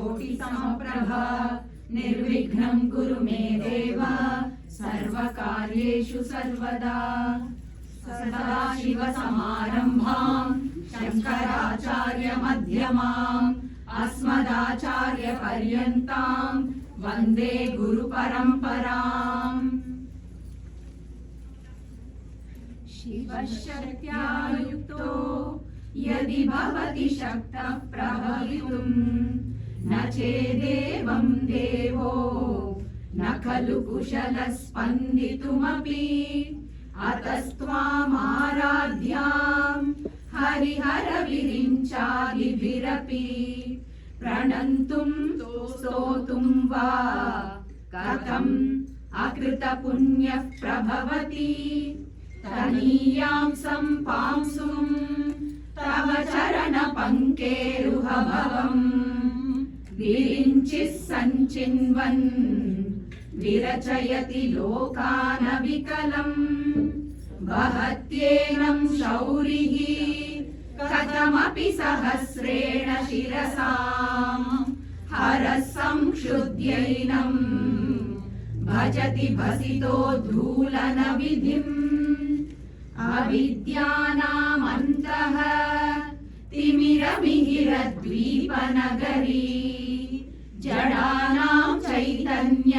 कोटिसमप्रभा निर्विघ्नं कुरु मे देव सर्वकार्येषु सर्वदा। सदाशिवसमारम्भां शङ्कराचार्यमध्यमाम् अस्मदाचार्यपर्यन्तां वन्दे गुरुपरम्पराम्। शिवशक्त्या युक्तो यदि भवति शक्तः प्रभवितुं न चेदेवं देवो न खलु कुशलः स्पन्दितुमपि। अतस्त्वामाराध्यां हरिहरविरिञ्चादिभिरपि प्रणन्तुं स्तोतुं वा कथम् अकृतपुण्यः प्रभवति। तनीयां सम्पांसुं तव चरणपङ्केरुहभवम् विरिञ्चिः सञ्चिन्वन् विरचयति लोकानविकलम्। वहत्येनं शौरिः कथमपि सहस्रेण शिरसां हरः संक्षुद्यैनं भजति भसितोद्धूलनविधिम्। अविद्यानामन्तः तिमिरमिहिरद्वीपनगरी जडानां चैतन्य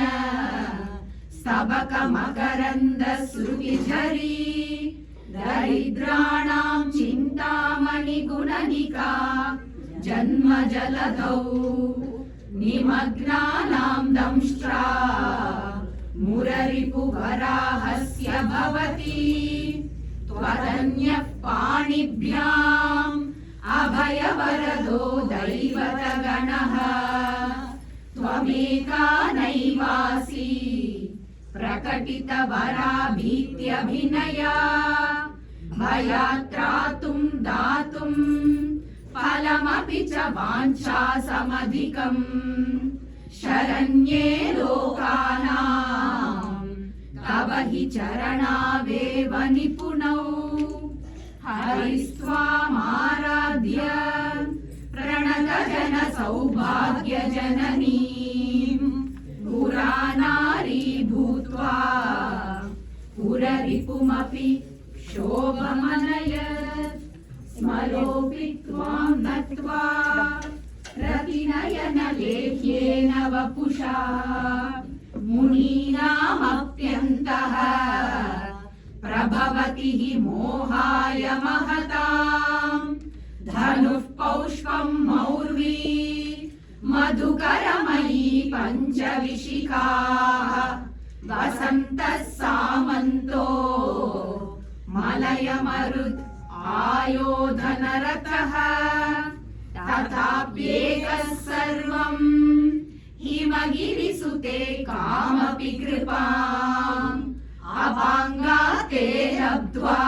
स्तबकमकरन्दश्रुतिझरी दरिद्राणां चिन्तामणिगुणनिका जन्मजलधौ निमग्नानां दंष्ट्रा मुररिपुवराहस्य भवति। त्वदन्यः पाणिभ्याम् अभयवरदो दैवतगणः त्वमेका नैवासि प्रकटितवराभीत्यभिनया। भयात्रातुं दातुं फलमपि च वाञ्छासमधिकम् शरण्ये लोकानां तव हि चरणावेव निपुणौ। हरिस्त्वामाराध्य प्रणतजन सौभाग्यजननीं पुरानारी भूत्वा पुररिपुमपि शोभमनयत्। स्मरोऽपि त्वां नत्वा रतिनयनलेह्येन वपुषा मुनीनामप्यन्तः प्रभवति हि मोहाय महताम्। धनुः पौष्पं मौर्वी मधुकरमयी पञ्चविशिखाः वसन्तः सामन्तो मलयमरुत् आयोधनरतः। तथाप्येकः सर्वं हिमगिरिसुते कामपि कृपाम् अपाङ्गाते लब्ध्वा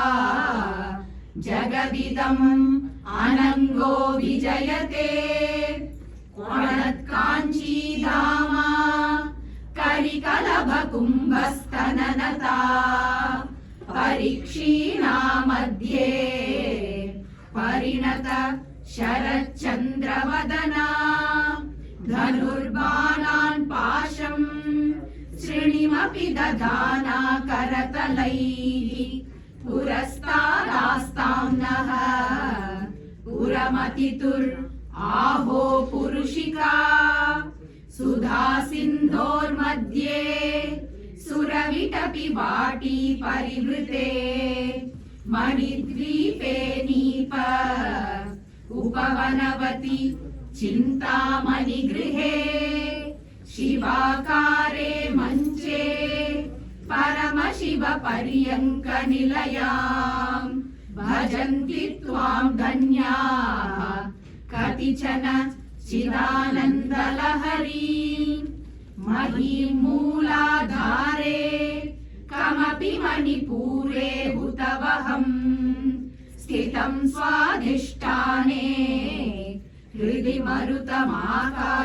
जगदिदम् अनङ्गो विजयते। क्वणत्काञ्चीधामा करिकलभकुम्भस्तननता परीक्षीणा मध्ये परिणत शरच्चन्द्रवदना। धनुर्बाणान् पाशं श्रेणिमपि दधाना करतलैः पुरस्तादास्तां नः पुरमतितुराहो पुरुषिका। सुधा सिन्धोर्मध्ये सुरविटपि वाटी परिवृते मणिद्वीपे नीप उपवनवति चिन्तामणिगृहे। शिवाकारे मञ्चे परमशिवपर्यङ्कनिलयां भजन्ति त्वां धन्याः कतिचन चिदानन्दलहरी। महीं मूलाधारे कमपि मणिपूरे हुतवहम् स्थितं स्वाधिष्ठाने हृदि मरुतमाकाशमुपरि।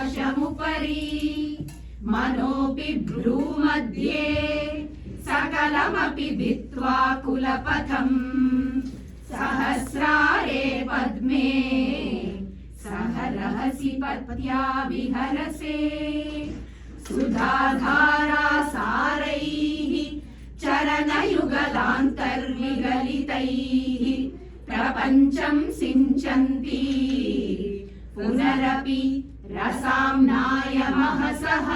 मनोऽपि भ्रूमध्ये सकलमपि भित्त्वा कुलपथम् सहस्रारे पद्मे सह रहसि पत्या विहरसे सुधाधारा सारैः चरणयुगलान्तर्विगलितैः प्रपञ्चं सिञ्चन्ति पुनरपि रसाम्नाय महसः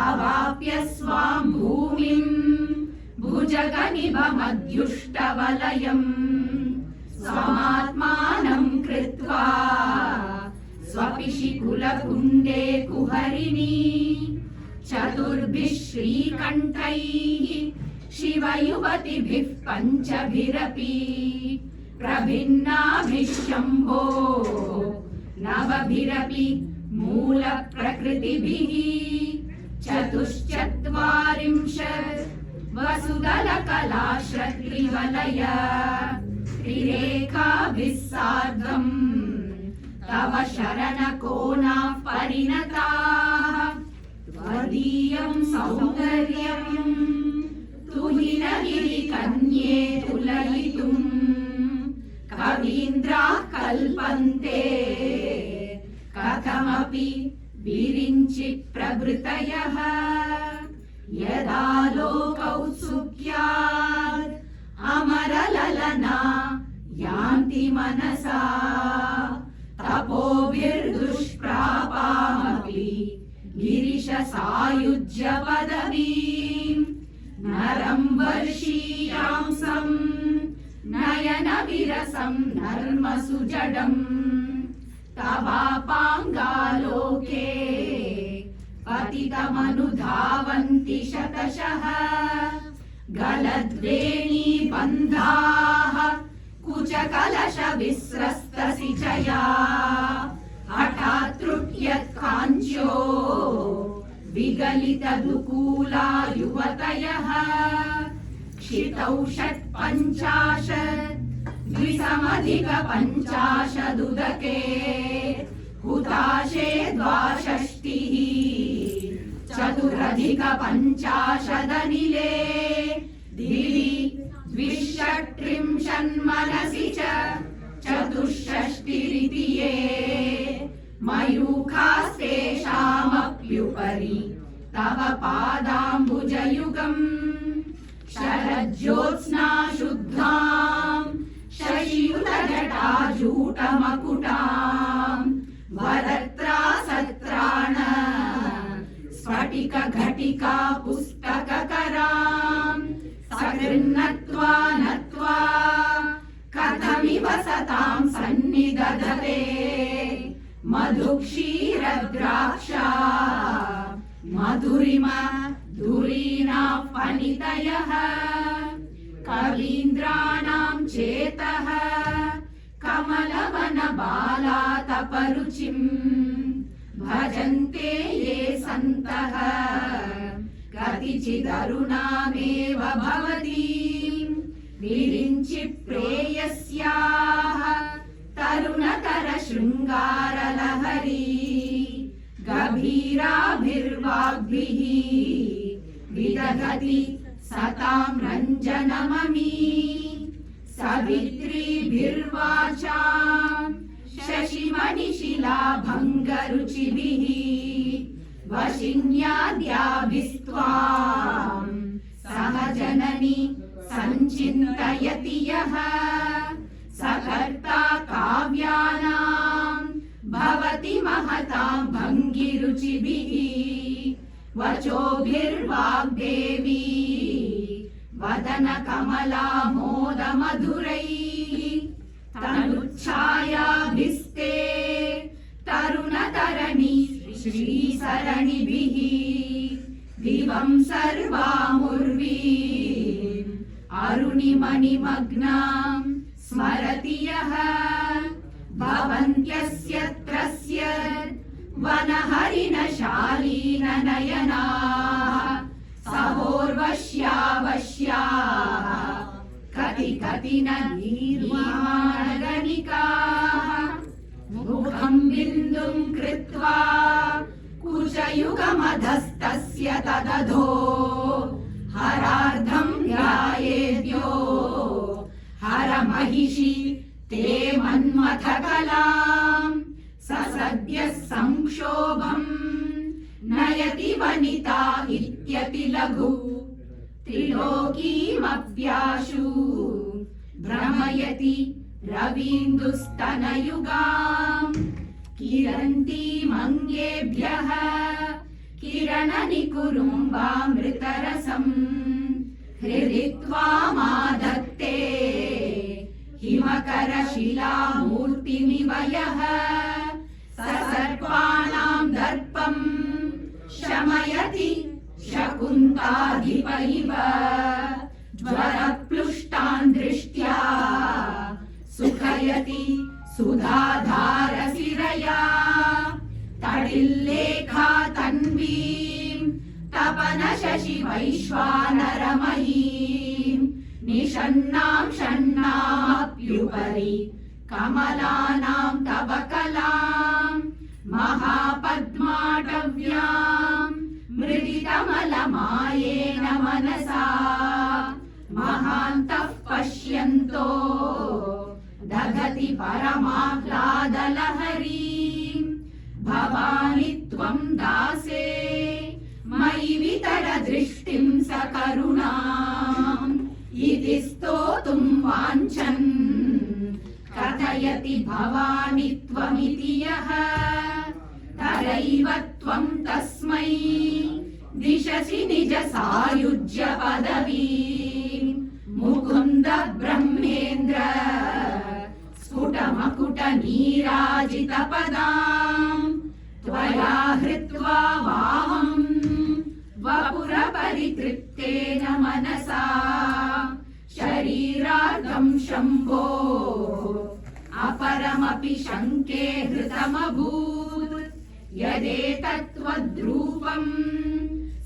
अवाप्य स्वां भूमिं भुजगनिभमध्युष्टवलयम् स्वमात्मानं कृत्वा स्वपिशिकुलकुण्डे कुहरिणी चतुर्भिः श्रीकण्ठैः शिवयुवतिभिः पञ्चभिरपि प्रभिन्नाभिः शम्भो नवभिरपि मूलप्रकृतिभिः चतुश्चत्वारिंशत् वसुदलकलाश्रत्रिवलय त्रिरेखाभिः सार्धम् तव शरणकोणाः परिणताः त्वदीयं सौन्दर्यं तुहिनगिरिकन्ये तुलयितुम् कवीन्द्राः कल्पन्ते कथमपि विरिञ्चि प्रभृतयः यदा लोकौत्सुक्यात् अमरललना यान्ति मनसा तपोभिर्दुष्प्रापामपि गिरिश सायुज्य पदवीम् नरं वर्षीयांसं नयन विरसं नर्मसुजडम् तवापाङ्गालोके पतितमनुधावन्ति शतशः गलद्वेणीबन्धाः कुचकलश विस्रस्तसिचया हठात् त्रुट्यत्काञ्च्यो विगलितदुकूला युवतयः क्षितौ षट्पञ्चाशत् द्विसमधिकपञ्चाशदुदके हुताशे द्वाषष्टिः चतुरधिकपञ्चाशदनिले दिवि द्विषट्त्रिंशन्मनसि च चतुष्षष्टिरिति ये मयूखास्तेषामप्युपरि तव पादाम्बुजयुगम् शरज्योत्स्ना शुद्धाम् शशियुतजटाजूटमकुटाम् वरत्रासत्राण स्फटिकघटिका पुस्तककराम् सकृन्नत्वा नत्वा कथमिव सतां सन्निदधते मधुक्षीरद्राक्षा मधुरिमा धुरीणाः फलितयः कवीन्द्राणां चेतः कमलवनबालातपरुचिम् भजन्ते ये सन्तः कतिचिदरुणामेव भवतीं विरिञ्चि प्रेयस्याः तरुणतरशृङ्गारलहरी गभीराभिर्वाग्भिः विदधति सतां रञ्जनममी सवित्रीभिर्वाचाम् शशिमणिशिलाभङ्गरुचिभिः वशिन्याद्याभिस्त्वाम् सह जननी सञ्चिन्तयति यः सकर्ता काव्यानाम् भवति महतां भङ्गिरुचिभिः वचोभिर्वाग्देवी वदनकमला मोदमधुरैः तनुच्छायाभिस्ते तरुणतरणि श्रीसरणिभिः दिवं सर्वामुर्वीम् अरुणिमणिमग्नां स्मरति यः भवन्त्यस्यत्रस्य वनहरिणशालीननयनाः सहोर्वश्यावश्याः कति न निर्वाणगणिकाः मुखं बिन्दुं कृत्वा कुचयुगमधस्तस्य तदधो हरार्धं ध्यायेद्यो हरमहिषि ते मन्मथकलाम् स सद्यः संक्षोभम् नयति वनिता इत्यति लघु त्रिलोकीमप्याशु भ्रमयति रवीन्दुस्तनयुगाम् किरन्तीमङ्गेभ्यः किरणनिकुरुम्बामृतरसम् हृदि त्वामादत्ते हिमकरशिलामूर्तिमिव यः स सर्वाणां दर्पं शमयति शकुन्ताधिप इव ज्वरप्लुष्टान् दृष्ट्या सुखयति सुधाधारसिरया तडिल्लेखा तन्वीं तपनशशि वैश्वानरमयीं निषण्णां षण्णामप्युपरि कमलानां तव कलां महापद्माटव्यां मृदितमलमायेन मनसा महान्तः पश्यन्तो दधति परमाह्लादलहरीं भवानि त्वं दासे मयि वितर दृष्टिं सकरुणाम् इति स्तोतुं वाञ्छन् कथयति भवानि त्वमिति यः तरैव त्वं तस्मै दिशसि निज सायुज्य पदवीं मुकुन्द ब्रह्मेन्द्र स्फुटमकुट नीराजितपदां त्वया हृत्वा वाहम् वपुरपरितृप्तेन मनसा शरीरार्धं शम्भो अपरमपि शङ्के हृतमभूत् यदेतत्त्वद्रूपं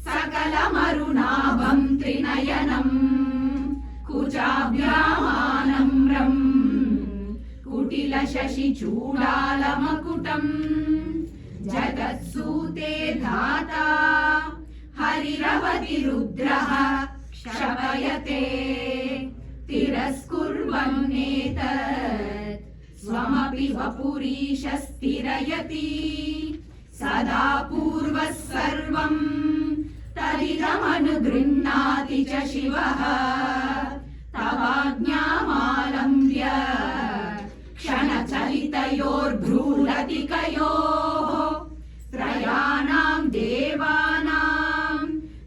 सकलमरुणाभं त्रिनयनं कुचाभ्यामानम्रम् कुटिलशशिचूडालमकुटम् जगत्सूते धाता हरिरवति रुद्रः क्षपयते तिरस्कुर्वन्नेतत् स्वमपि वपुरीश स्थिरयति सदा पूर्वः सर्वम् तदिदमनुगृह्णाति च शिवः तवाज्ञामालम्ब्य क्षणचलितयोर्भ्रूलतिकयोः त्रयाणां देवानां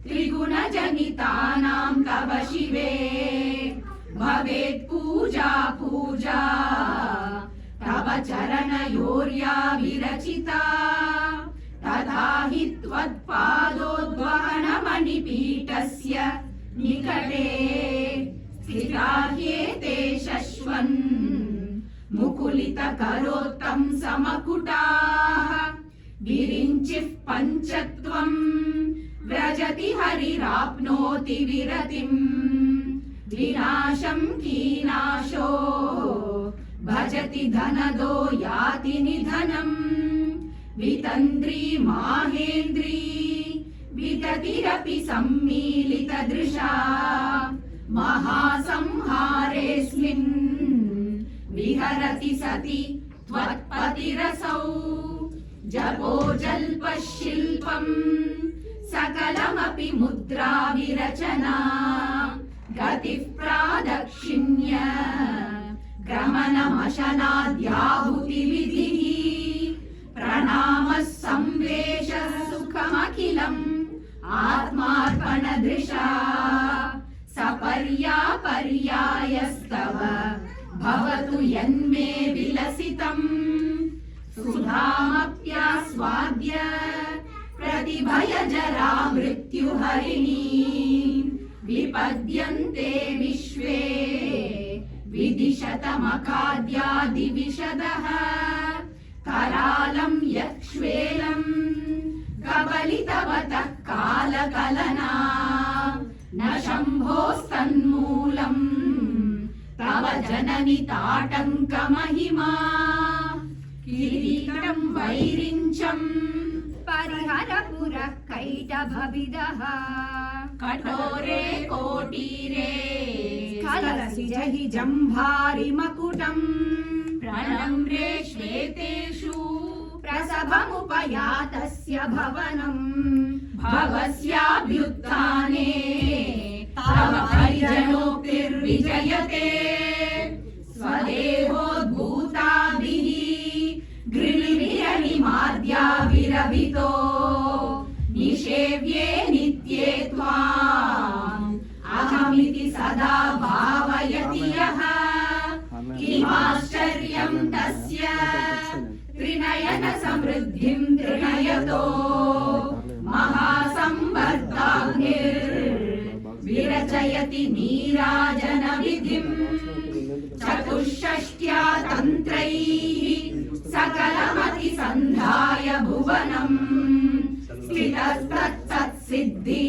त्रिगुणजनितानां तव शिवे भवेत् पूजा पूजा तव चरणयोर्या विरचिता तथा हि त्वत्पादोद्वहनमणिपीठस्य निकटे स्थिता ह्येते शश्वन् मुकुलितकरोत्तं समकुटाः विरिञ्चिः पञ्चत्वं व्रजति हरिराप्नोति विरतिम् विनाशं कीनाशो भजति धनदो याति निधनम् वितन्द्री माहेन्द्री विततिरपि सम्मीलितदृशा महासंहारेऽस्मिन् विहरति सति त्वत्पतिरसौ जपो जल्पशिल्पम् सकलमपि मुद्रा विरचना गतिः प्रादक्षिण्य गमनमशनाद्याहुतिविधिः प्रणामः संवेशः सुखमखिलम् आत्मार्पणदृशा सपर्यापर्यायस्तव भवतु यन्मे विलसितम् सुधामप्यास्वाद्य प्रतिभयजरा मृत्युहरिणी विपद्यन्ते विश्वे विदिशतमखाद्यादिविशदः करालं यक्ष्वेलं कबलितवतः कालकलना न शम्भोस्तन्मूलम् तव जननि ताटङ्कमहिमा किरीटं वैरिञ्चम् परिहरपुरः कैटभविदः कठोरे कोटीरे स्खलसिजहि जम्भारिमकुटम् प्रणम्रे श्वेतेषु प्रसभमुपयातस्य भवनम् भवस्याभ्युत्थाने तव परिजनोक्तिर्विजयते स्वदेहोद्भूताभिः गृह्णिर्निमाद्याभिरभितो निषेव्ये नित्ये त्वाम् अहमिति सदा भावयति यः किमाश्चर्यं तस्य त्रिनयन समृद्धिं त्रिनयतो महासंवर्धाग्निर्विरचयति नीराजन विधिं चतुष्षष्ट्या तन्त्रैः सकलमतिसन्धाय भुवनम् स्थितस्तत्सत्सिद्धि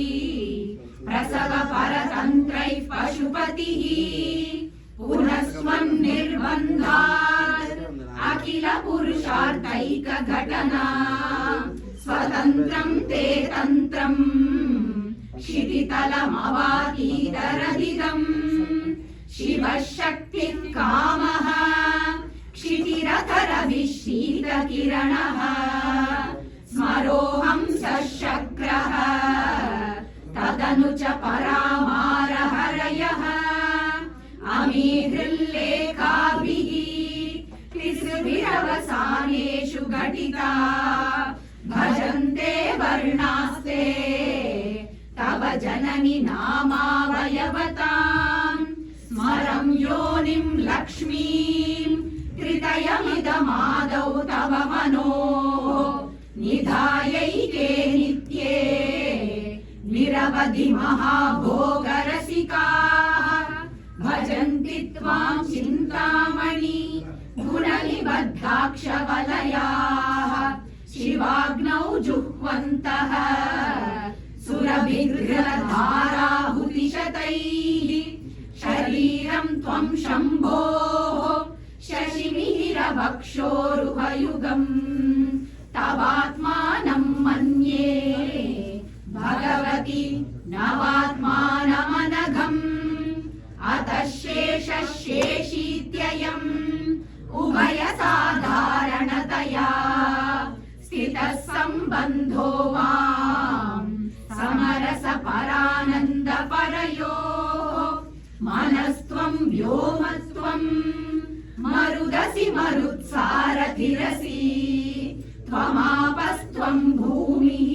प्रसव परतन्त्रैः पशुपतिः पुनस्त्वं निर्बन्धात् अखिल पुरुषार्थैक घटना स्वतन्त्रं ते तन्त्रम् क्षितितलमवातीतरदिदम् शिवः शक्तिः कामः क्षितिरथरविशीतकिरणः स्मरोऽहं सशक्रः तदनु च परामारहरयः अमीहृल्लेखाभिः तिसृभिरवसानेषु घटिता भजन्ते वर्णास्ते तव जननि नामावयवताम् स्मरं योनिं लक्ष्मीं त्रितयमिदमादौ तव मनो निधायैके नित्ये निरवधि महाभोगरसिकाः भजन्ति त्वां चिन्तामणि गुणनिबद्धाक्षवलयाः शिवाग्नौ जुह्वन्तः सुरभिगृहधाराहुतिशतैः शरीरं त्वं शम्भोः शशिमिहिरवक्षोरुहयुगम् तवात्मानं मन्ये भगवति नवात्मानमनघम् अतः शेषशेषीत्ययम् उभयसाधारणतया स्थितः सम्बन्धो माम् समरसपरानन्दपरयोः मनस्त्वं व्योमत्वं मरुदसि मरुत्सारथिरसि त्वमापस्त्वं भूमिः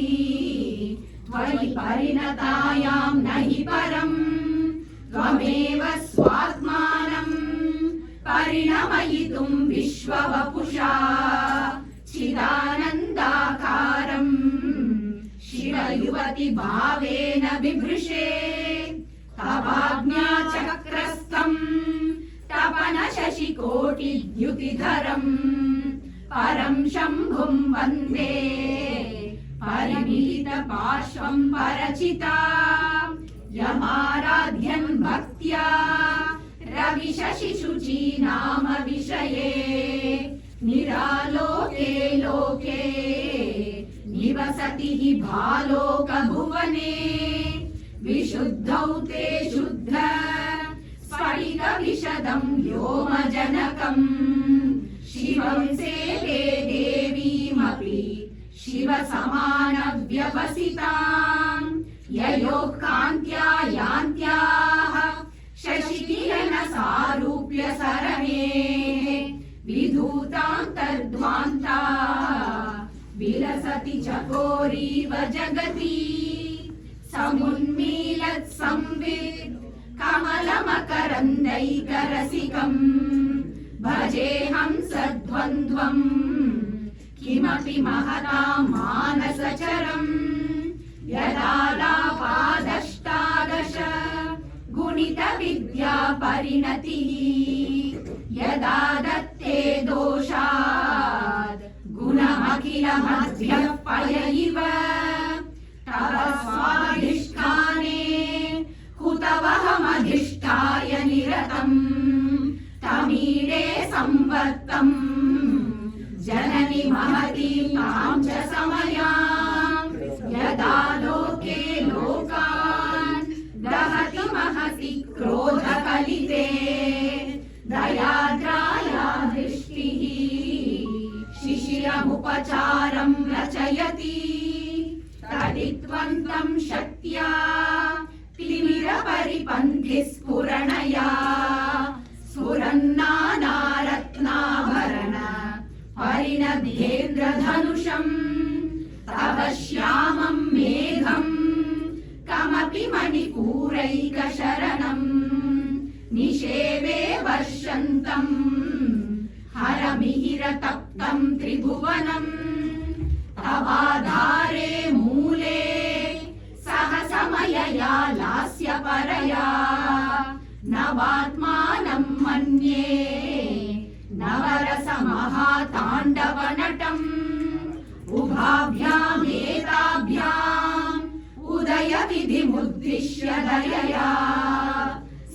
त्वयि परिणतायां नहि परम् त्वमेव स्वात्मानं परिणमयितुं विश्ववपुषा चिदानन्दाकारम् शिवयुवति भावेन बिभृशे तवाज्ञाचक्रस्थम् तपन शशिकोटिद्युतिधरम् परं शम्भुं वन्दे परिमिलितपार्श्वं परचिता यमाराध्यन् भक्त्या रविशशिशुची नाम विषये निरालोके लोके निवसति हि भालोकभुवने विशुद्धौ ते शुद्ध स्फटिकविशदं व्योमजनकम् शिवं सेवे देवीमपि शिवसमानव्यवसिताम् ययोः कान्त्या यान्त्याः शशिकिरणसारूप्य सरणेः विधूतान्तर्ध्वान्ता विलसति चकोरीव जगति समुन्मीलत् संवित् कमलमकरन्दैकरसिकम् भजेऽहं सद्वन्द्वम् किमपि महतां मानसचरम् यदालापादष्टादश गुणितविद्या परिणतिः यदा दत्ते दोषात् गुणमखिलमध्यः पय इव तव स्वाधिष्ठाने हुतवहमधिष्ठाय निरतम् तमीडे संवर्तम् जननि महतीं तां च समयाम् यदा लोके लोकान् दहति महति क्रोधकलिते दयाद्राया दृष्टिः शिशिरमुप उपचारं रचयति तडित्वन्तं शक्त्या तिमिरपरिपन्थि स्फुरणया स्फुरन्नानारत्नाभरण परिणध्येन्द्रधनुषम् तव श्यामं मेघं कमपि मणिपूरैकशरणम् निषेवे वर्षन्तम् हरमिहिरतप्तं त्रिभुवनम् तवाधारे मूले सहसमयया लास्यपरया नवात्मानं मन्ये नवरसमहाताण्डवनटम् उभाभ्यामेताभ्याम् उदयविधिमुद्दिश्य दयया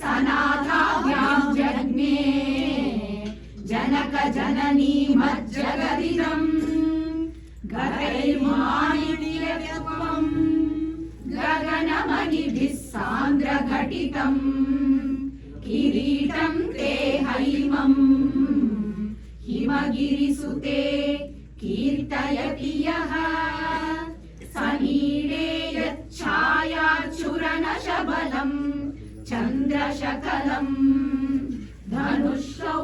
सनाथाभ्यां जज्ञे जनक जननी मज्जगदिदम् गतैर्माणिक्यत्वम् गगनमणिभिः सान्द्रघटितम् किरीटं ते हैमम् हिमगिरिसुते कीर्तयति यः सनीडे यच्छायाच्छुरनशबलम् चन्द्रशकलम्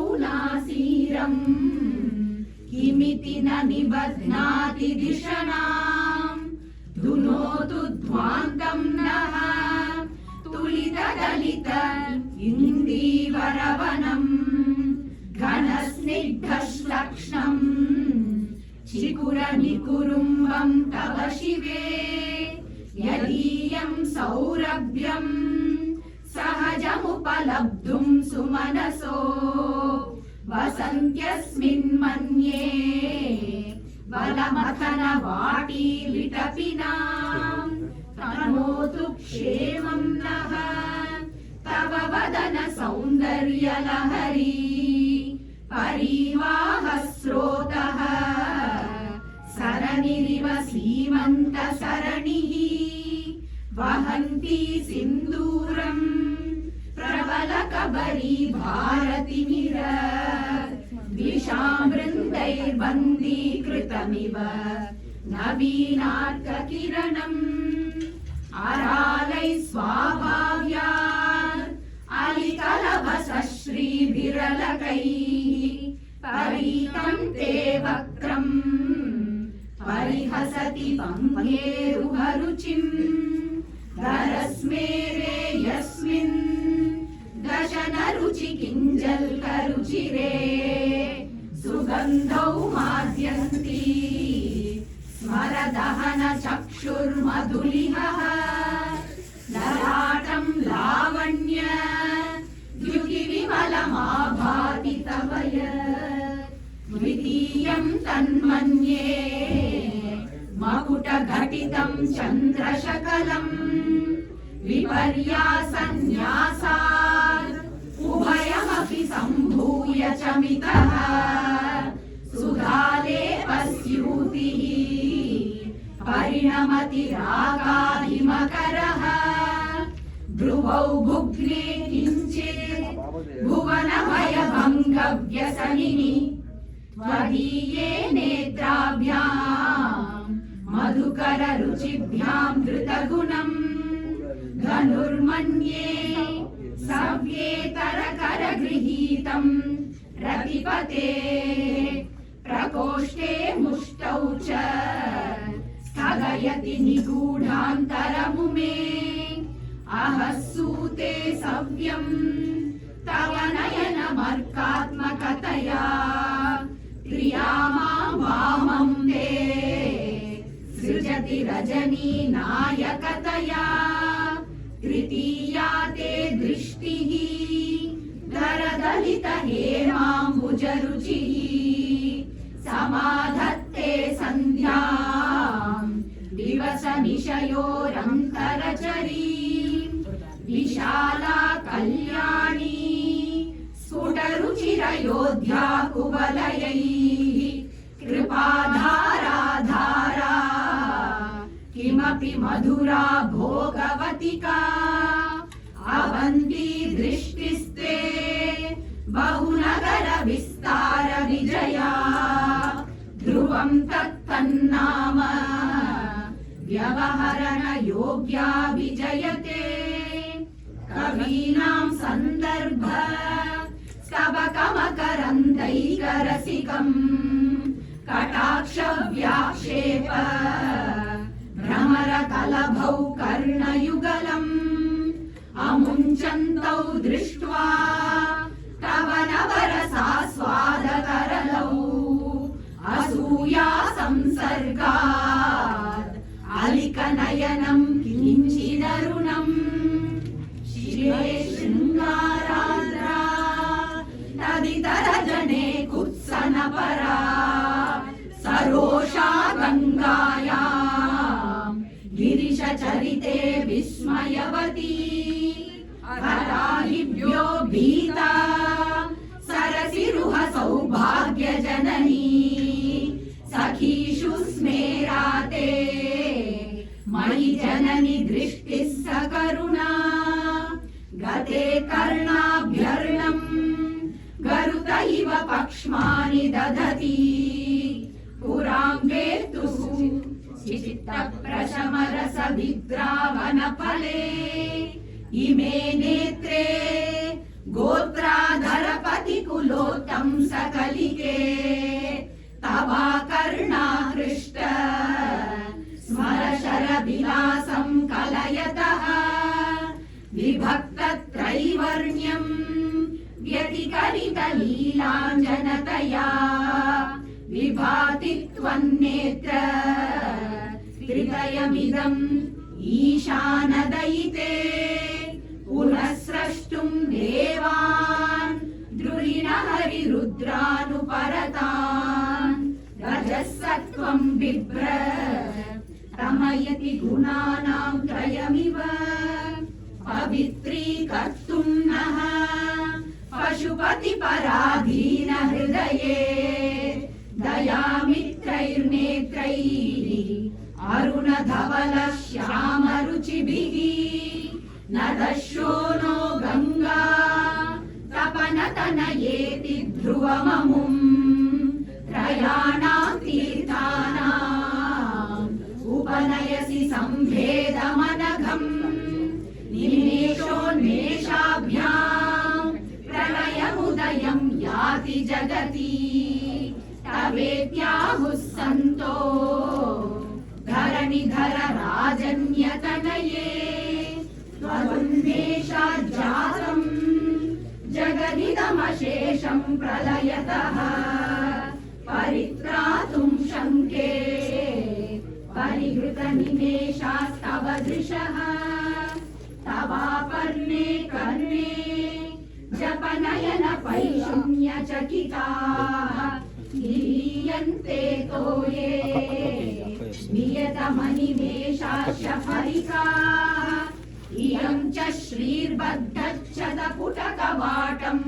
धनुःशौलासीरम् किमिति न निबध्नाति दिशनाम् धुनोतु ध्वान्तम् नः तुलितदलित इन्दीवरवनम् घनस्निग्धश्लक्ष्णम् चिकुरनिकुरुम्बम् तव शिवे यदीयं सौरभ्यम् सहजमुपलब्धुं सुमनसो वसन्त्यस्मिन् मन्ये बलमथनवाटी विटपिनाम् तनोतु क्षेमं नः तव वदन सौन्दर्यलहरी परिवाहस्रोतः सरनिरिव सीमन्तसरणिः वहन्ती सिन्दूरम् प्रबलकबरी भारतिमिर द्विषामृन्दैर्बन्दीकृतमिव नवीनार्ककिरणम् अरालैः स्वाभाव्यात् अलिकलभसश्रीभिरलकैः परीतं ते वक्त्रम् परिहसति पङ्केरुहरुचिम् दरस्मेरे यस्मिन् दशनरुचि किञ्जल्करुचिरे सुगन्धौ माद्यन्ति स्मरदहन चक्षुर्मधुलिहः ललाटं लावण्य द्युतिविमलमाभाति तव द्वितीयं तन्मन्ये मकुटघटितं चन्द्रशकलम् विपर्यासन्न्यासात् उभयमपि सम्भूय च मितः सुधालेपस्यूतिः परिणमति रागाहिमकरः ध्रुवौ भुग्ने किञ्चित् भुवनभयभङ्गव्यसनिनि त्वदीये नेत्राभ्याम् मधुकररुचिभ्यां धृतगुणम् धनुर्मन्ये सव्येतरकरगृहीतम् रतिपते प्रकोष्ठे मुष्टौ च स्थगयति निगूढान्तरमुमे अहसूते सव्यम् तव नयनमर्कात्मकतया प्रियामां वामं ते सृजति रजनी नायकतया तृतीया ते दृष्टिः धरदलित हेमाम्बुजरुचिः समाधत्ते सन्ध्याम् दिवस निशयोरन्तरचरी विशाला कल्याणी स्फुटरुचिरयोध्या कुवलयैः कृपाधारा किमपि मधुरा भोगवतिका अवन्ती दृष्टिस्ते बहुनगर विस्तार विजया ध्रुव ध्रुवं तत्तन्नाम व्यवहरण योग्या विजयते कवीनां सन्दर्भ स्तबकमकरन्दैकरसिकम् कटाक्ष व्याक्षेप भ्रमरकलभौ कर्णयुगलम् अमुञ्चन्तौ दृष्ट्वा तव नवरसास्वादकरलौ असूया संसर्गात् अलिकनयनं किञ्चिदरुणम् शिवे शृङ्गाराद्रा तदितरजने कुत्सनपरा सरोषा गङ्गायां गिरिशचरिते विस्मयवती हराहिभ्यो भीता सरसिरुह सौभाग्यजननी सखीषु स्मेराते मयि जननि दृष्टिः सकरुणा गते कर्णाभ्यर्णम् गरुत इव पक्ष्मानि दधति पुराङ्गे तु चित्तप्रशमरसविद्रावनफले इमे नेत्रे गोत्राधरपतिकुलोत्तं सकलिके तवाकर्णाकृष्ट स्मरशरविलासं कलयतः विभक्तत्रैवर्ण्यम् व्यतिकलितलीलाञ्जनतया विभाति त्वन्नेत्र हृदयमिदम् ईशानदयिते पुनः स्रष्टुं देवान् द्रुहिणहरिरुद्रानुपरतान् रजः सत्त्वं बिभ्र तमयति गुणानां त्रयमिव पवित्रीकर्तुं नः पशुपतिपराधीन हृदये दयामित्रैर्नेत्रैः अरुणधवल श्यामरुचिभिः न दशो नो गङ्गा तपनतनयेति ध्रुवममुम् त्रयाणां तीर्थानाम् उपनयसि सम्भेदमनघम् निमेषोन्मेषाभ्याम् प्रलयमुदयं याति जगति तवेत्याहुः सन्तो धरणिधर राजन्यतनये त्वदुन्मेषाज्जातम् जगदिदमशेषं प्रलयतः परित्रातुं शङ्के परिहृतनिमेषास्तव दृशः तवापर्णे कर्णे जपनयन पैशून्यचकिताः लीयन्ते तोये नियतमनिमेषाशफरिकाः इयं च श्रीर्बद्धच्छतपुटकवाटं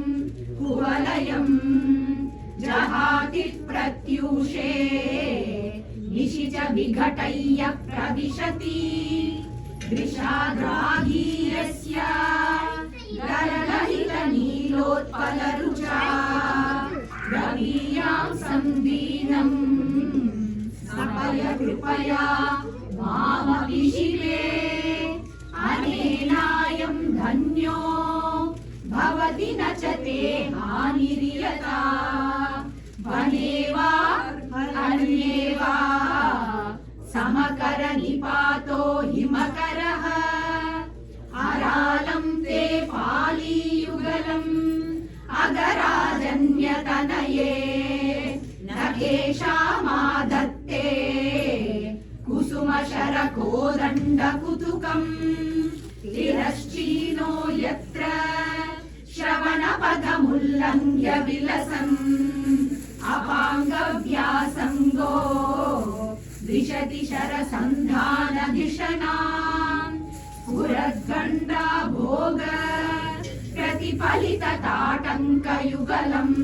कुवलयम् जहाति प्रत्यूषे निशिच विघटय्य प्रविशति दृशाद्रागीयस्य गरललितनीलोत्पलरुचा रवीयां संदीनम् सपय कृपया मामपि शिवे अनेनायं धन्यो भवति न च ते हानिर्यता वने वा अन्ये वा समकर निपातो हिमकरः अरालं ते पालीयुगलम् अगराजन्यतनये न केषामादत्ते कुसुमशरकोदण्डकुतुकम् तिरश्चीनो यत्र श्रवणपदमुल्लङ्घ्य विलसन् अपाङ्गव्यासङ्गो द्विषति शरसन्धानधिषणाम् स्फुरद्गण्डा भोग प्रतिफलितताटङ्कयुगलम्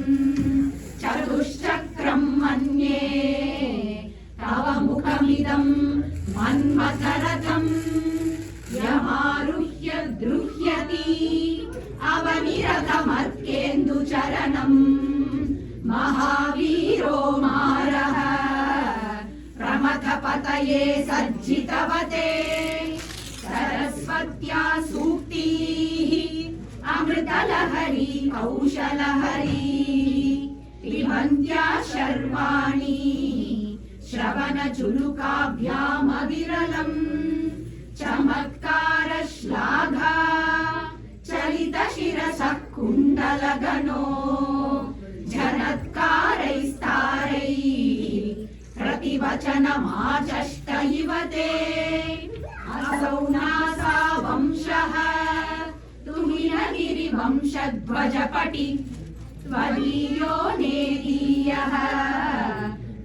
चतुश्चक्रं मन्ये तव मुखमिदं मन्मथरथम् यमारुह्य द्रुह्यति अवनिरतमर्केन्दुचरणम् महावीरो मारः पथपतये सज्जितवते सरस्वत्या सूक्तिः अमृतलहरी कौशलहरी पिबन्त्या शर्वाणि श्रवणचुलुकाभ्यामविरलम् चमत्कारश्लाघा चलितशिरसः कुण्डलगणो जनत्कारैस्तारैः प्रतिवचनमाचष्ट इव ते असौ नासा वंशः तुहिनगिरिवंशध्वजपटि त्वदीयो नेदीयः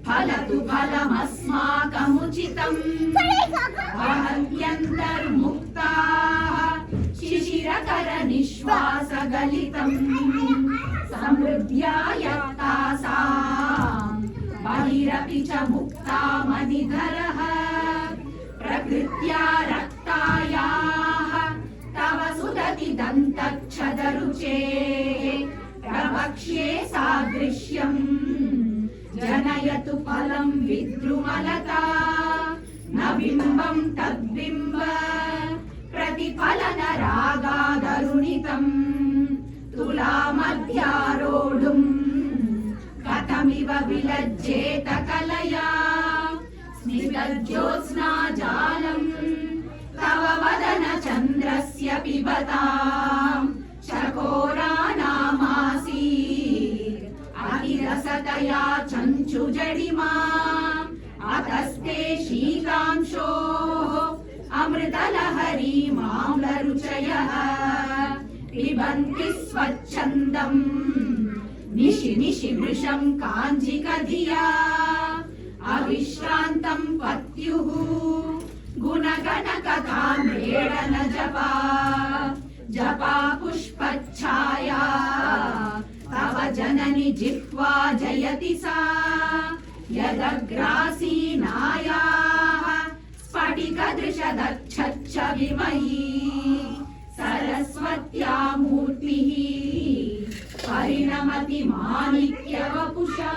फलतु फलमस्माकमुचितम् वहन्त्यन्तर्मुक्ताः शिशिरकरनिश्वासगलितम् समृद्ध्या यत्तासाम् बहिरपि च मुक्तामनिधरः प्रकृत्या रक्तायाः तव सुदति दन्तच्छदरुचे प्रवक्ष्ये सादृश्यम् जनयतु फलम् विद्रुमलता न बिम्बम् तद्बिम्ब प्रतिफलन रागादरुणितम् तुलामध्यारोढुम् कथमिव विलज्जेत कलया स्निग्धज्योत्स्ना जालम् तव वदन चन्द्रस्य पिबताम् चकोरानामासीत् अतिरसतया चञ्चुजडिमा अतस्ते शीतांशोः अमृतलहरी माम्लरुचयः पिबन्ति स्वच्छन्दम् निशि निशि वृषम् काञ्जिकधिया अविश्रान्तम् पत्युः गुणगणकथाम्रेडन जपा जपा पुष्पच्छाया तव जननि जिह्वा जयति सा यदग्रासीनायाः स्फटिकदृशदच्छच्च विमयी सरस्वत्या मूर्तिः परिणमति माणिक्यवपुषा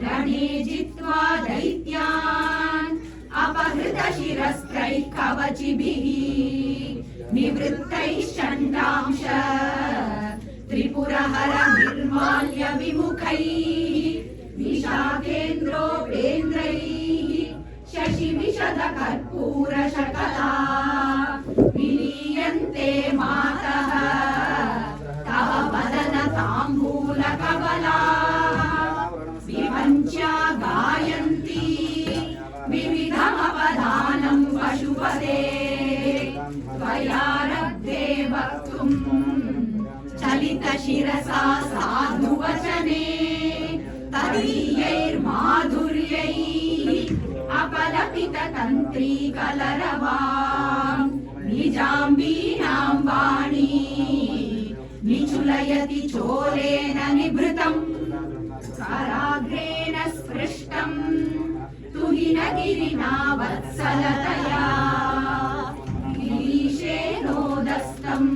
रणे जित्वा दैत्यान् अपहृतशिरस्त्रैः कवचिभिः निवृत्तैश्चण्डांश त्रिपुरहर निर्माल्य विमुखैः विशाखेन्द्रोपेन्द्रैः शशि विशद कर्पूर शकला विलीयन्ते मातः तव वदन ताम्बूल कबला विवञ्च्या गायन्ति विविधमवधानम् पशुपते त्वयारब्धे वक्तुम् चलितशिरसा साधुवचने तदीयैर्माधुर्यैः अपलपिततन्त्रीकलरवाम् निजाम्बीनाम् वाणी निचुलयति चोलेन निभृतम् कराग्रेण स्पृष्टम् तुहिनगिरिना वत्सलतया गिरीशेनोदस्तम्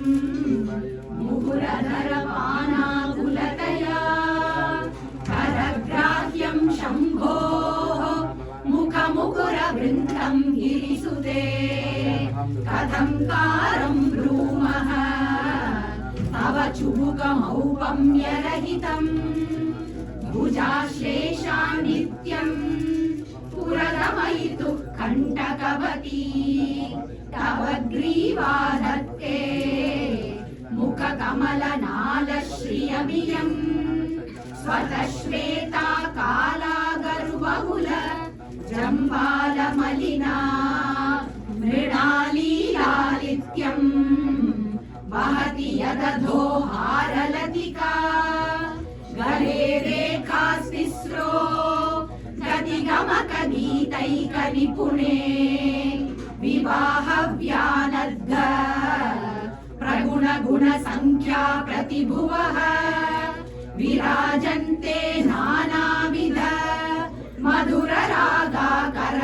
मुहुरधरपानाकुलतया करग्राह्यम् शम्भोः मुखमुकुरवृन्दम् गिरिसुते कथम् कारम् ब्रूमः तव चुबुकमौपम्यरहितम् भुजाश्लेषा नित्यम् पुरगमयितुः कण्टकवती तव ग्रीवाधत्ते मुखकमलनालश्रियमियम् स्वतः श्वेता काला गरुबहुल जम्बालमलिना मृणालीलालित्यम् वहति यदधो हारलतिका गले रेखास्तिस्रो गतिगमकगीतैकनिपुणे विवाहव्यानद्ध प्रगुणगुणसङ्ख्या प्रतिभुवः विराजन्ते नानाविध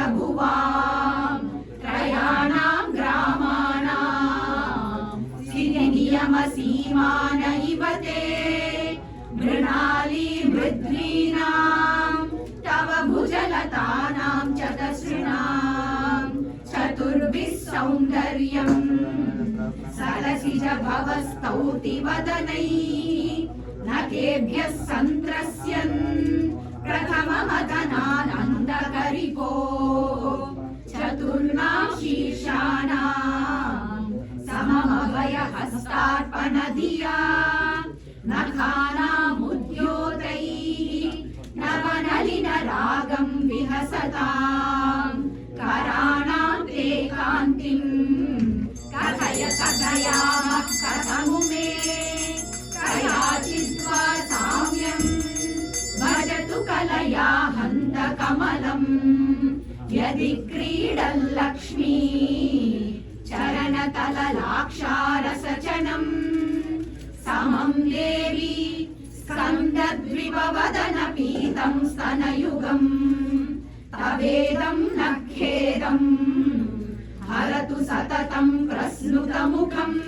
मधुररागाकरभुवाम् त्रयाणाम् ग्रामाणाम् सिरिनियमसीमान इव ते मृणाली मृद्वीनाम् तव भुजलतानाम् च चतुर्भिः सौन्दर्यम् सरसिज भवस्तौति वदनैः नखेभ्यः सन्त्रस्यन् प्रथममदनानन्दकरिपो चतुर्णां शीर्षाणां सममभयहस्तार्पणधिया नखानामुद्योतैः नवनलिनरागं विहसतां कराणां ते कान्तिं कथय कथयामः कथमु मे कयाचिद्वा साम्यं भजतु कलया हन्तकमलम् यदि क्रीडल्लक्ष्मी चरणतललाक्षारसचनम् समं देवी स्कन्दद्विपवदन पीतं स्तनयुगम् तवेदं न खेदम् हरतु सततं प्रस्नुतमुखम्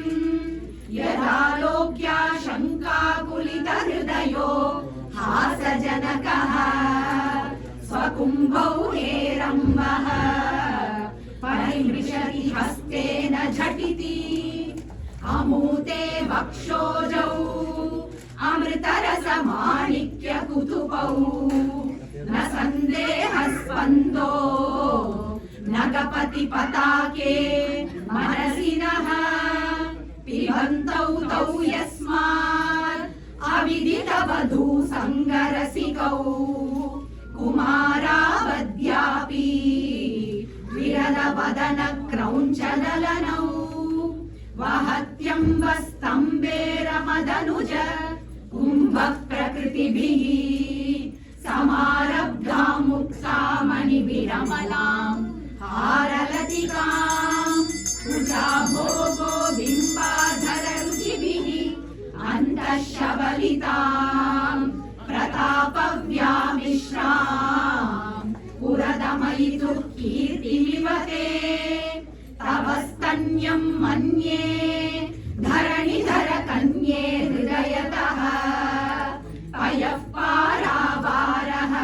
यदालोक्याशङ्काकुलितहृदयो हासजनकः स्वकुम्भौ हेरम्बः परिमृशति हस्तेन झटिति अमूते वक्षोजौ अमृतरसमाणिक्यकुतुपौ न सन्देहस्पन्दो नगपति पताके मनसि नः पिबन्तौ तौ यस्मात् अविदितवधू सङ्गरसिकौ कुमारावद्यापि विरलवदन क्रौञ्चदलनौ वहत्यम्बस्तम्बेरमदनुज कुम्भः प्रकृतिभिः समारब्धां मुक्तामणिविरमलां हारलतिकां कुचाभोगो बिम्बाधररुचिभिः अन्तःशबलितां प्रतापव्यामिश्रां पुरदमयितुः कीर्तिमिवते तव स्तन्यं मन्ये धरणिधर कन्ये हृदयतः पयः पारावारः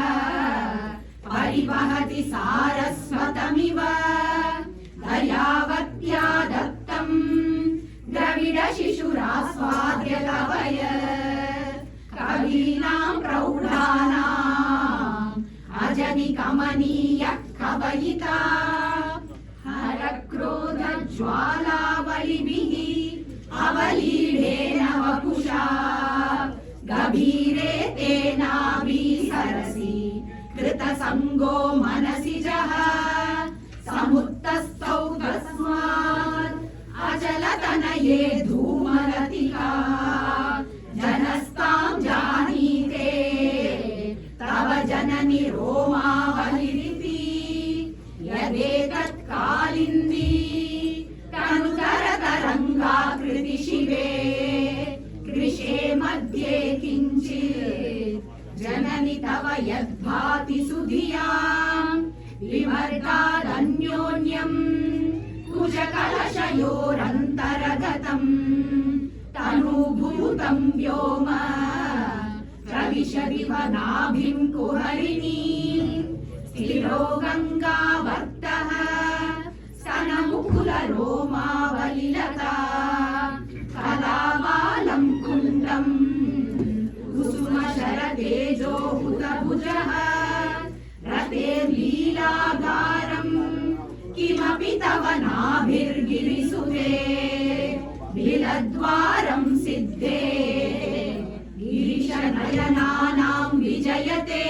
परिवहति सारस्वतमिव दयावत्या दत्तं द्रविडशिशुरास्वाद्य कवय कवीनां प्रौढानाम् अजनि कमनीयः कवयिता हरक्रोधज्वालावलिभिः अवलीढेन वपुषा गभीरे तेनाभि सरसि कृतसङ्गो मनसि जः समुत्तस्थौ तस्मात् अचलतनये धूमलतिका जनस्तां जानीते तव जननि रोमावलिरिति यदेतत् कालिन्दी तनुतरतरङ्गाकृति शिवे कृशे मध्ये किञ्चित् जननि तव यद्भाति सुधियां विमर्दादन्योन्यं कुशकलशयोरन्तरगतं तनुभूतं व्योम प्रविशदिव नाभिं कुहरिणीं स्थिरो गङ्गावर्तः स्तनमुकुलरोमावलिलता कलावालं कुण्डं कुसुमशरतेजो हुतभुजः रतेर्लीलागारं किमपि तव नाभिर्गिरिसुते बिलद्वारं सिद्धे गिरिशनयनानां विजयते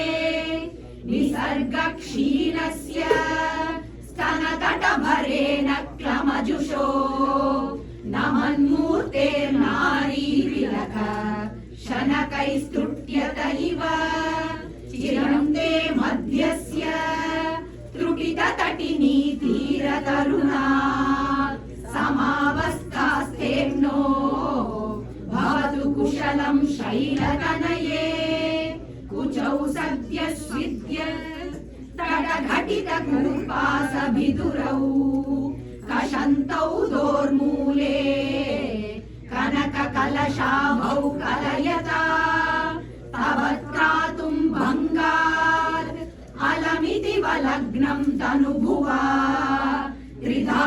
निसर्गक्षीणस्य स्तनतटभरेण क्लमजुषो नमन्मूर्तेर्नारीतिलक शनकैस्तुट्यत इव चिरं ते मध्यस्य त्रुटिततटिनी तीरतरुणा समावस्थास्तेऽग्नो भवतु कुशलं शैलतनये कुचौ सद्यस्विद्य तडघटितकूर्पासभिदुरौ कषन्तौ दोर्मूले कनककलशाभौ कलयता तव त्रातुं भङ्गात् अलमिति वलग्नं तनुभुवा त्रिधा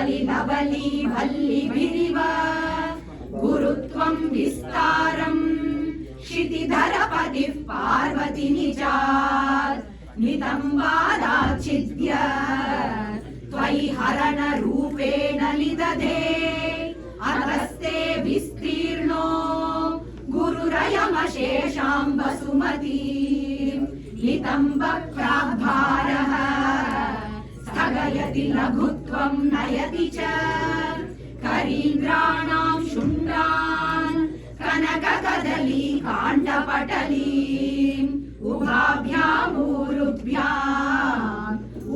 कलिलवली वल्लिभिरिव गुरुत्वं विस्तारं क्षितिधरपतिः पार्वती निजात् नितम्बादाच्छिद्य त्वयि हरणरूपेण लिदधे अतस्ते विस्तीर्णो गुरुरयमशेषां वसुमतीं नितम्बप्राग्भारः स्थगयति लघुत्वं नयति च करीन्द्राणां शुण्डान् कनककदलीकाण्डपटलीम् उभाभ्यामूरुभ्याम्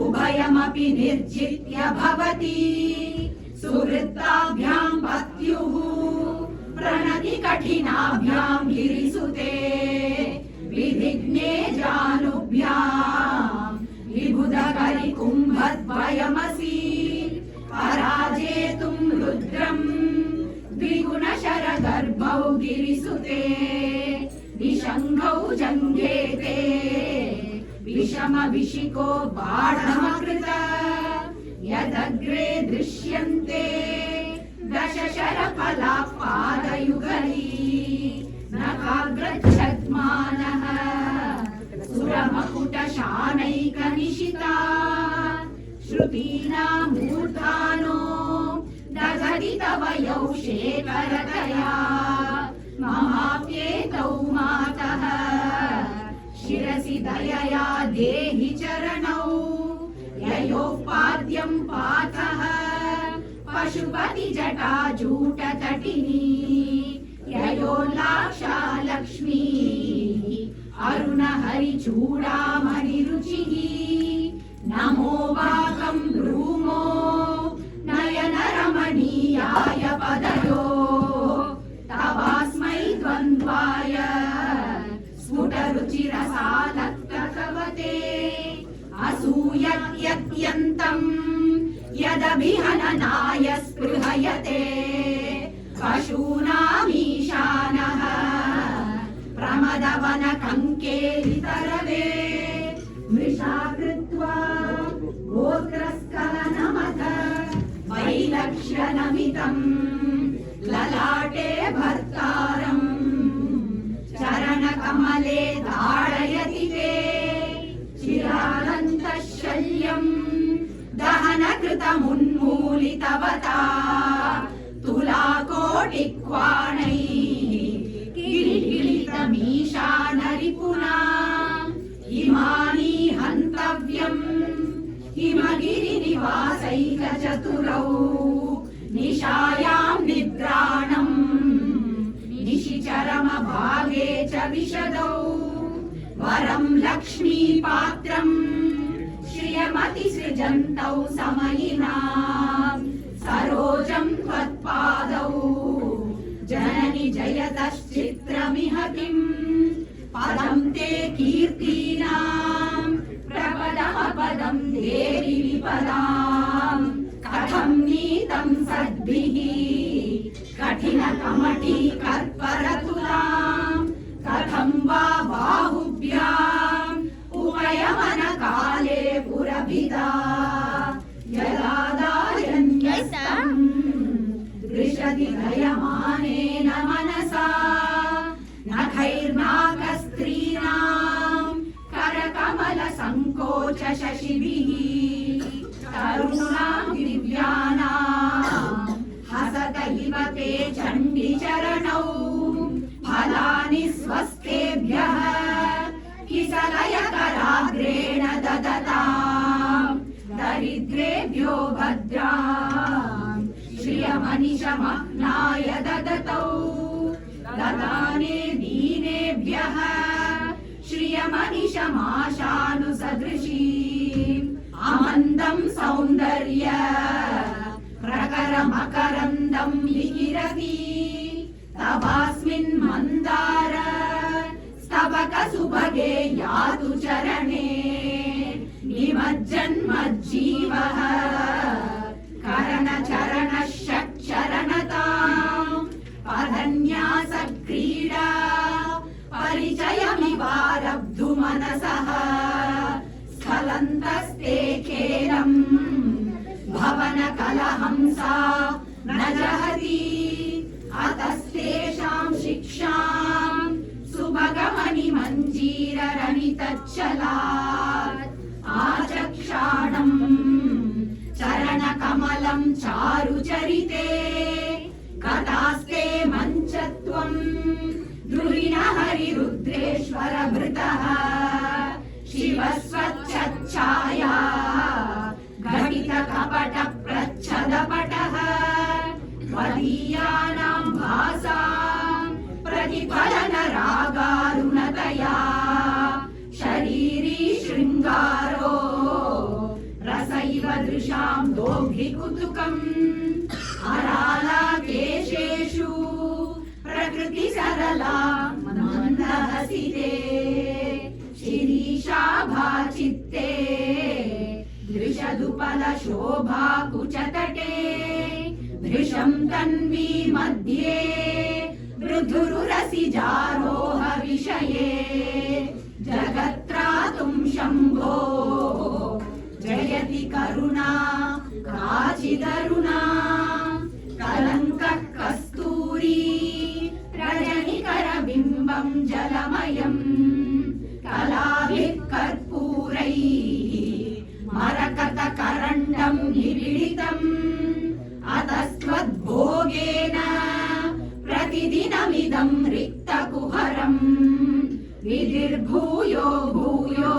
उभयमपि निर्जित्य भवति सुहृत्ताभ्यां पत्युः प्रणति कठिनाभ्यां गिरिसुते विधिग्ने जानुभ्यां विबुधकरि कुम्भद्वयमसि पराजेतुं रुद्रं द्विगुणशरगर्भौ गिरिसुते विशङ्घौ जङ्घेते विषमविशिको बाणमकृत यदग्रे दृश्यन्ते दशशरफलाः पादयुगली नखाग्रच्छद्मानः सुरमकुटशानैकनिशिता श्रुतीनां मूर्धानो दधति तव यौ शेखरतया ममाप्येतौ मातः शिरसि दयया देहि चरणौ ययोपाद्यं पातः पशुपति जटाजूटतटिनी ययोल्लाक्षा लक्ष्मी अरुणहरिचूडामणिरुचिः नमो वाकं भ्रूमो नयनरमणीयाय पदयो तवास्मै द्वन्द्वाय स्फुटरुचिरसालक्तकवते असूयत्यत्यन्तं यदभिहननाय स्पृहयते पशूनामीशानः प्रमदवनकङ्केलितरवे मृषा कृत्वा गोत्रस्खलनमथ वैलक्ष्यनमितं ललाटे भर्तारम् चरणकमले ताडयति ते चिरानन्तः शल्यम् दहनकृतमुन्मूलितवता तुलाकोटिक्वाणैः किरीटितमीशानरिपुना इमानि हन्तव्यम् हिमगिरिनिवासैकचतुरौ निशायां निद्राणम् निशिचरमभागे च विशदौ वरं लक्ष्मीपात्रम् श्रियमतिसृजन्तौ समयिनां सरोजं त्वत्पादौ जननि जयतश्चित्रमिह किम् पदं ते कीर्तीनां प्रपदमपदं देवि विपदां कथं नीतं सद्भिः कठिनकमटी कर्परतुलां कथं वा बाहुभ्याम् उपयमनकाले पुरभिदा यदादारण्यस्तं दृशति दयमानेन मनसा नखैर्नागस्त्रीणां करकमलसङ्कोच शशिभिः तरुणां दिव्यानां हसत इव ते चण्डीचरणौ फलानि स्वस्तेभ्यः किसलयकराग्रेण ददतां दरिद्रेभ्यो भद्रां श्रियमनिशमह्नाय ददतौ ददाने दीनेभ्यः श्रियमनिशमाशानुसदृशीम् अमन्दं सौन्दर्य प्रकरमकरन्दं विकिरति तवास्मिन् मन्दार स्तबकसुभगे यातु चरणे निमज्जन्मज्जीवः करणचरणः षट्चरणतां पदन्यासक्रीडा परिचयमिवारब्धुमनसः स्खलन्तस्ते खेलम् भवन कलहंसा न जहति अतस्तेषां शिक्षां सुभगमणि मञ्जीररणितच्छलात् आचक्षाणम् चरणकमलं चारुचरिते कथास्ते मञ्चत्वं द्रुहिण हरिरुद्रेश्वर भृतः शिवस्वच्छाया घटित कपट प्रच्छदपटः त्वदीयानां भासां प्रतिफलन रागारुणतया शरीरी शृङ्गारो रसैव दृशां दोग्धिकुतुकम् अरालाकेशेषु प्रकृति सरला मन्दहसिते शिरीषाभाचित्ते दृशदुपल शोभा कुचतटे भृशं तन्वी मध्ये मृदुरुरसिजारोह विषये जगत्त्रातुं शम्भो जयति करुणा काचिदरुणा कलङ्कः कस्तूरी रजनिकर बिम्बं जलमयम् कलाभिः कर्पूरैः मरकतकरण्डं निबिडितम् अतस्त्वद्भोगेन प्रतिदिनमिदं रिक्तकुहरम् विधिर्भूयो भूयो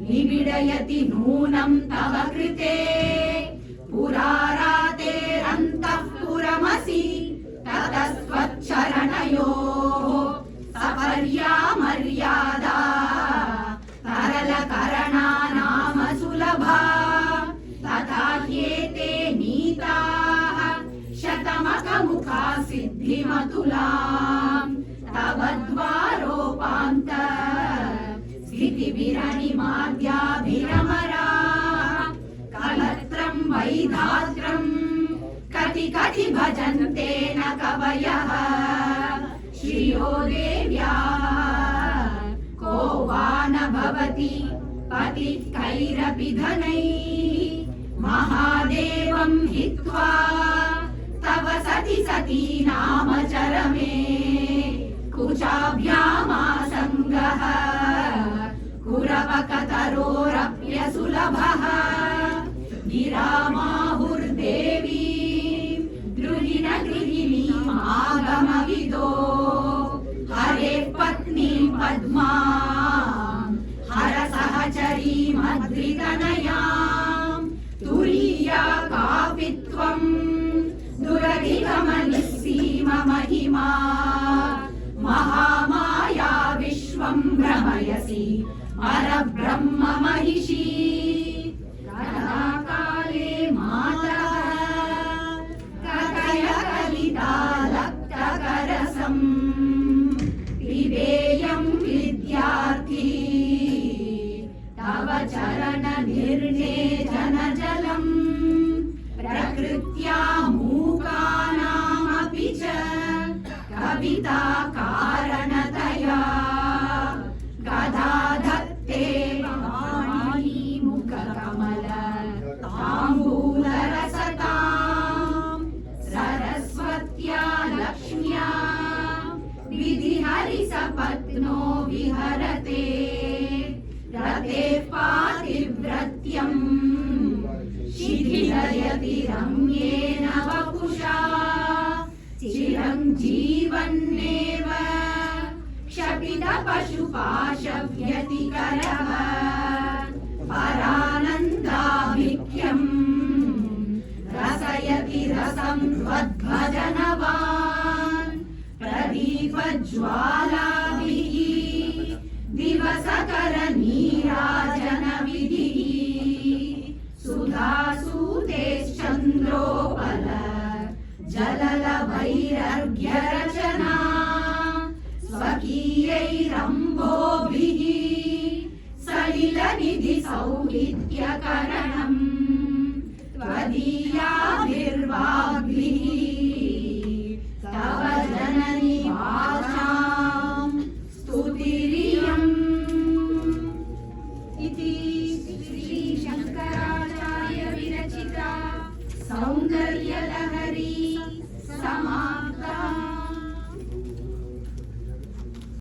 निबिडयति नूनं तव कृते पुरारातेरन्तः पुरमसि ततस्त्वच्चरणयोः सपर्या मर्यादा तरलकरणा नाम सुलभा तथा ह्येते नीताः शतमकमुखा सिद्धिमतुलां तव द्वारोपान्त स्थितिभिरनिमाद्याभिरमरा कलत्रं वैधात्रं कति कति भजन्ते न कवयः श्रियो देव्याः को वा न भवति पतिकैरपि धनैः महादेवं हित्वा तव सति सती नाम चरमे कुचाभ्यामासङ्गः कुरवकतरोरप्यसुलभः गिरामाहुर्देवी द्रुहिण गृहिणीमागमविदो हरे पत्नीं पद्मां हर सहचरीमद्रितनयां तुरीया कापि त्वं दुरधिगमनिस्सीममहिमा महामाया विश्वं भ्रमयसि परब्रह्म महिषी कलाकाले मातः कथय कलितालक्तकरसं पिबेयं विद्यार्थी तव चरण निर्णेजन जलम् प्रकृत्या मूकानामपि च कविता कारणतया गदा धत्ते वाणी मुखकमल ताम्बूलरसतां सरस्वत्या लक्ष्म्या विधिहरिसपत्नो विहरते रते पातिव्रत्यं शिथिलयति रम्येन वपुषा चिरं जीवन्नेव क्षपित पशुपाशव्यतिकरः परानन्दाभिख्यं रसयति रसं त्वद्भजनवान् प्रदीपज्वालाभिः दिवसकर नीराजन विधिः सुधासूतेश्चन्द्रोपल जललवैरर्घ्यरचना स्वकीयैरम्भोभिः सलिलनिधिसौहित्यकरणम् त्वदीयाभिर्वाग्भिः तव जननि भाषां स्तुतिरियम् इति श्रीशङ्कराचार्य विरचित सौन्दर्यलहरी समाप्ता